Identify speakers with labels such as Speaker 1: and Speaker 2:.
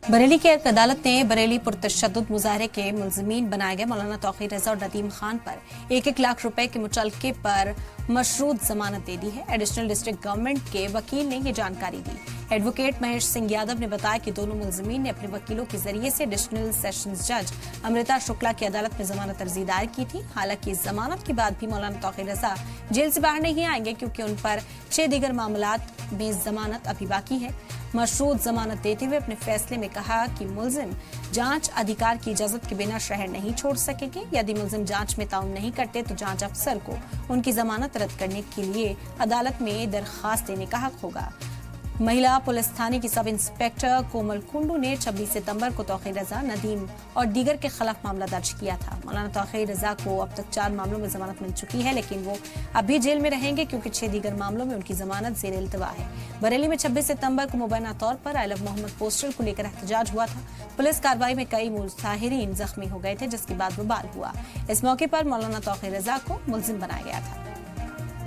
Speaker 1: बरेली की एक अदालत ने बरेली पुरतशद्दुद मुजाहरे के मुलजमीन बनाए गए मौलाना तौकीर रजा और नदीम खान पर 1-1 लाख रुपए के मुचलके पर मशरूत जमानत दे दी है। एडिशनल डिस्ट्रिक्ट गवर्नमेंट के वकील ने ये जानकारी दी। एडवोकेट महेश सिंह यादव ने बताया कि दोनों मुलजमीन ने अपने वकीलों के जरिए से एडिशनल सेशंस जज अमृता शुक्ला की अदालत में जमानत अर्जी दायर की थी। हालांकि इस जमानत के बाद भी मौलाना तौकीर रजा जेल से बाहर नहीं आएंगे क्योंकि उन पर 6 दीगर मामलात में जमानत अभी बाकी है। मशरूत जमानत देते हुए अपने फैसले में कहा कि मुलजिम जांच अधिकार की इजाजत के बिना शहर नहीं छोड़ सकेंगे। यदि मुलजिम जांच में ताउन नहीं करते तो जांच अफसर को उनकी जमानत रद्द करने के लिए अदालत में दरखास्त देने का हक होगा। महिला पुलिस थाने की सब इंस्पेक्टर कोमल कुंडू ने 26 सितंबर को तौकीर रजा, नदीम और दीगर के खिलाफ मामला दर्ज किया था। मौलाना तौकीर रजा को अब तक 4 मामलों में जमानत मिल चुकी है, लेकिन वो अभी जेल में रहेंगे क्योंकि 6 दीगर मामलों में उनकी जमानत जेर इल्तवा है। बरेली में 26 सितंबर को मुबैना तौर पर आई लव मोहम्मद पोस्टर को लेकर एहतजाज हुआ था। पुलिस कार्रवाई में कई मुजाहिरीन जख्मी हो गए थे, जिसके बाद बवाल हुआ। इस मौके पर मौलाना तौकीर रजा को मुलजिम बनाया गया था।